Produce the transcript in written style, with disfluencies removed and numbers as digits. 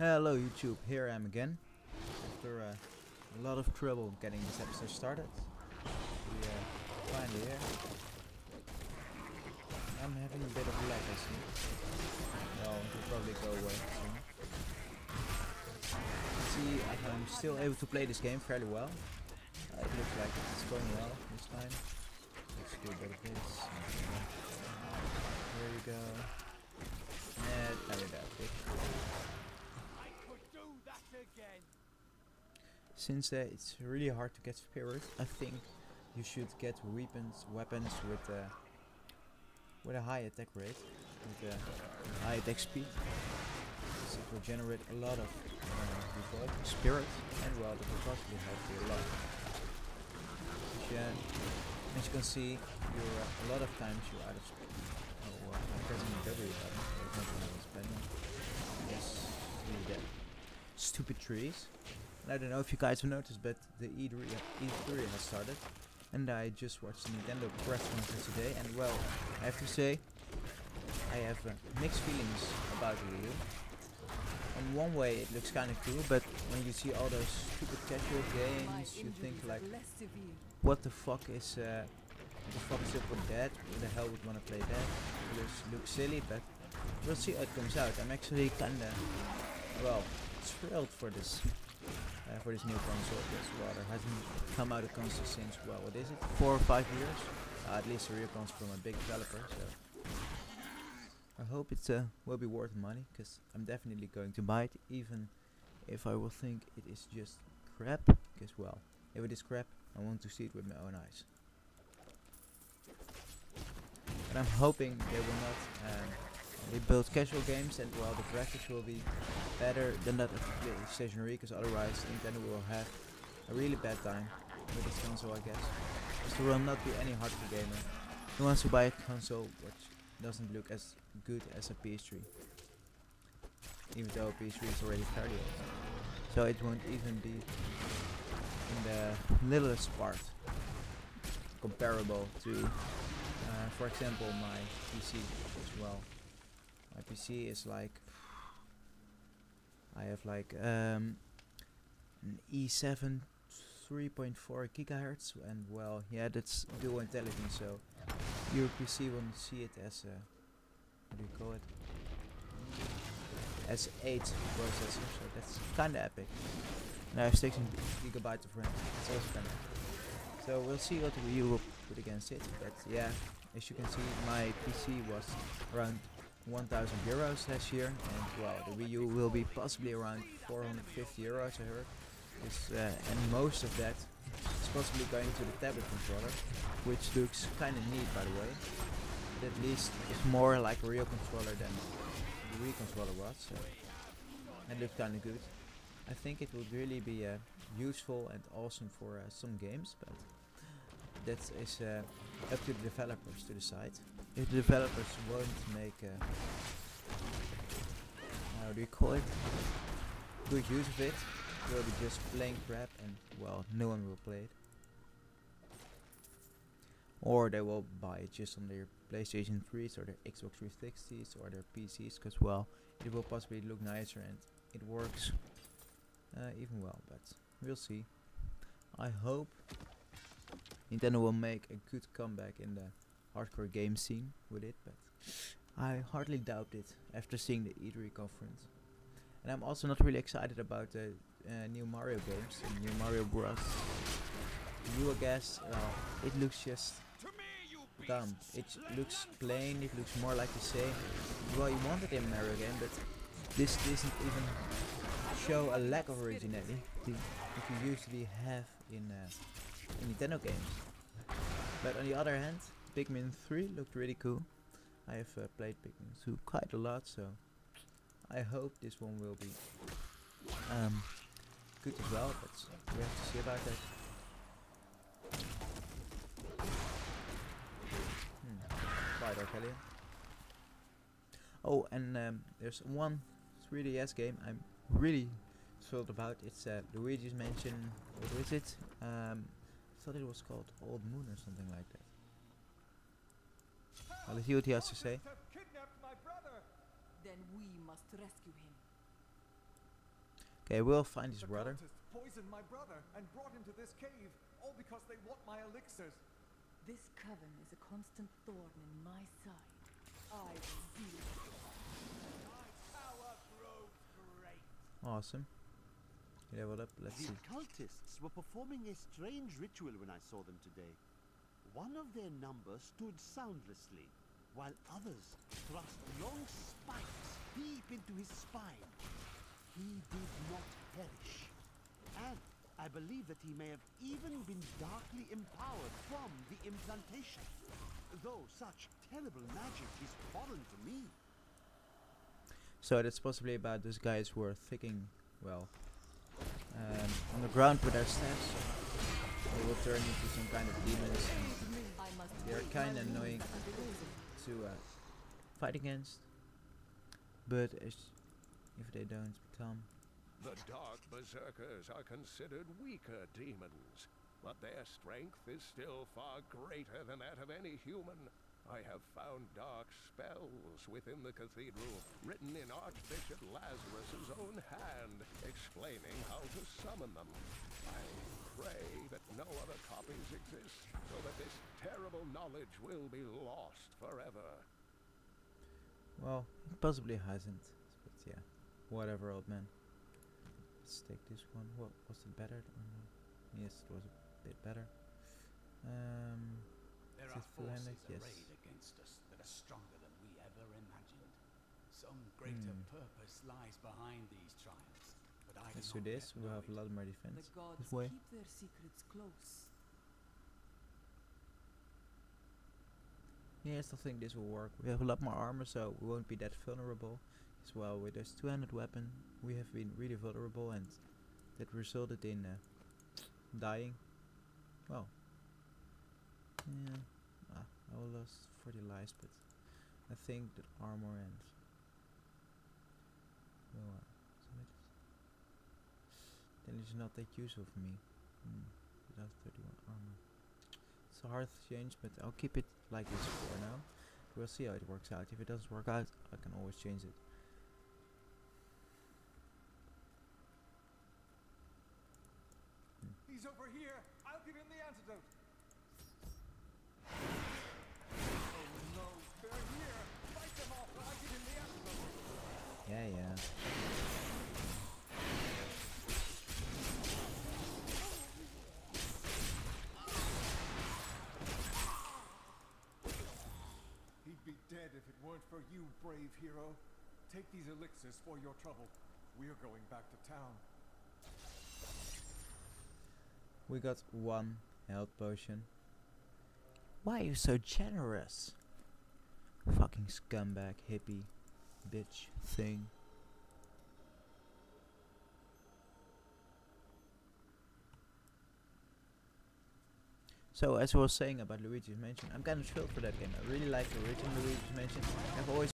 Hello YouTube, here I am again. After a lot of trouble getting this episode started. We are finally here. I'm having a bit of lag, I see. Well, it will probably go away soon. See, I'm still able to play this game fairly well. It looks like it's going well this time. Let's do a bit of this. Here you go. And there we go. Since it's really hard to get spirit, I think you should get weapons with a high attack rate, with a high attack speed. Because it will generate a lot of spirit, and well, that will possibly help you a lot. As you can see, you're a lot of times you're out of speed. Oh, I'm pressing the W button. That's not what I was planning. Yes, really dead. Stupid trees. And I don't know if you guys have noticed, but the E3 has started, and I just watched the Nintendo press conference today, and well, I have to say, I have mixed feelings about the Wii U. In one way it looks kinda cool, but when you see all those stupid casual games, you think like, what the fuck is up with that? Who the hell would wanna play that? It looks silly, but we'll see how it comes out. I'm actually kinda, well, thrilled for this new console, because well, there hasn't come out a console since, well, what is it, 4 or 5 years? At least a real console from a big developer, so I hope it will be worth money, because I'm definitely going to buy it, even if I will think it is just crap, because well, if it is crap, I want to see it with my own eyes. And I'm hoping they will not they build casual games, and well, the graphics will be better than that of stationary, because otherwise Nintendo will have a really bad time with this console, I guess. Because there will not be any hardcore gamer who wants to buy a console which doesn't look as good as a PS3, even though PS3 is already fairly old. So it won't even be in the littlest part comparable to, for example, my PC as well. My PC is like, I have like an i7 3.4 gigahertz, and well, yeah, that's dual intelligence, so your PC won't see it as a, what do you call it, as 8 processor, so that's kinda epic. And I have 16 gigabytes of RAM, it's also kinda epic. So we'll see what the Wii U will put against it, but yeah, as you can see, my PC was around 1,000 euros last year, and well, the Wii U will be possibly around 450 euros, I heard. And most of that is possibly going to the tablet controller, which looks kinda neat, by the way. But at least it's more like a real controller than the Wii controller was, so it looks kinda good. I think it will really be useful and awesome for some games, but that is up to the developers to decide. If the developers won't make how do you call it, good use of it, will be just plain crap, and well, no one will play it. Or they will buy it just on their PlayStation 3s or their Xbox 360s or their PCs, because well, it will possibly look nicer and it works even well, but we'll see. I hope Nintendo will make a good comeback in the hardcore game scene with it, but I hardly doubt it after seeing the E3 conference. And I'm also not really excited about the new Mario games, the new Mario Bros. New, I guess, it looks just dumb. It looks plain, it looks more like the same. Well, you want it in a Mario game, but this doesn't even show a lack of originality that you usually have in Nintendo games. But on the other hand, Pikmin 3 looked really cool. I have played Pikmin 2 quite a lot, so I hope this one will be good as well, but we have to see about that. Quite Arcalian. Oh, and there's one 3DS game I'm really thrilled about. It's Luigi's Mansion. What is it? I thought it was called Old Moon or something like that. Let's see what he has to say. Then we must rescue him. Okay, we'll find his The brother. cultists poisoned my brother and brought him to this cave, all because they want my elixirs. This coven is a constant thorn in my side. I will deal with it. My power grows great. Awesome. He leveled up. Let's The see. cultists were performing a strange ritual when I saw them today. One of their number stood soundlessly, while others thrust long spikes deep into his spine. He did not perish. And I believe that he may have even been darkly empowered from the implantation. Though such terrible magic is foreign to me. So that's possibly about those guys who are thinking, well, on the ground with their staffs. They will turn into some kind of demons, and I must they're break kind my of rules annoying under reason. to fight against. But if they don't become, The Dark Berserkers are considered weaker demons, but their strength is still far greater than that of any human. I have found dark spells within the cathedral, written in Archbishop Lazarus's own hand, explaining how to summon them. I pray that no other copies exist, so that this terrible knowledge will be lost forever. well, it possibly hasn't. But yeah, whatever, old man. Let's take this one. What was it better? Or no? Yes, it was a bit better. There Is are it two-handed? forces Yes. arrayed against us that are stronger than we ever imagined. Some greater purpose lies behind these trials, but I Let's do do not this. yet We'll know have a it. lot more The defense. gods This way. keep their secrets close. Yeah, I still think this will work. We have a lot more armor, so we won't be that vulnerable. As well, with this two-handed weapon, we have been really vulnerable, and that resulted in dying. Well, yeah, I lost 40 lives, but I think that armor and well, then it's not that useful for me. Without 31 armor. It's a hard change, but I'll keep it like this for now. We'll see how it works out. If it doesn't work out, I can always change it. He's over here. I'll give him the antidote. Oh no, they're here. Fight them off while I give him the antidote. Yeah, yeah. He'd be dead if it weren't for you, brave hero. Take these elixirs for your trouble. We're going back to town. We got one health potion. Why are you so generous? Fucking scumbag, hippie, bitch thing. So as I was saying about Luigi's Mansion, I'm kind of thrilled for that game. I really like the original Luigi's Mansion. I've always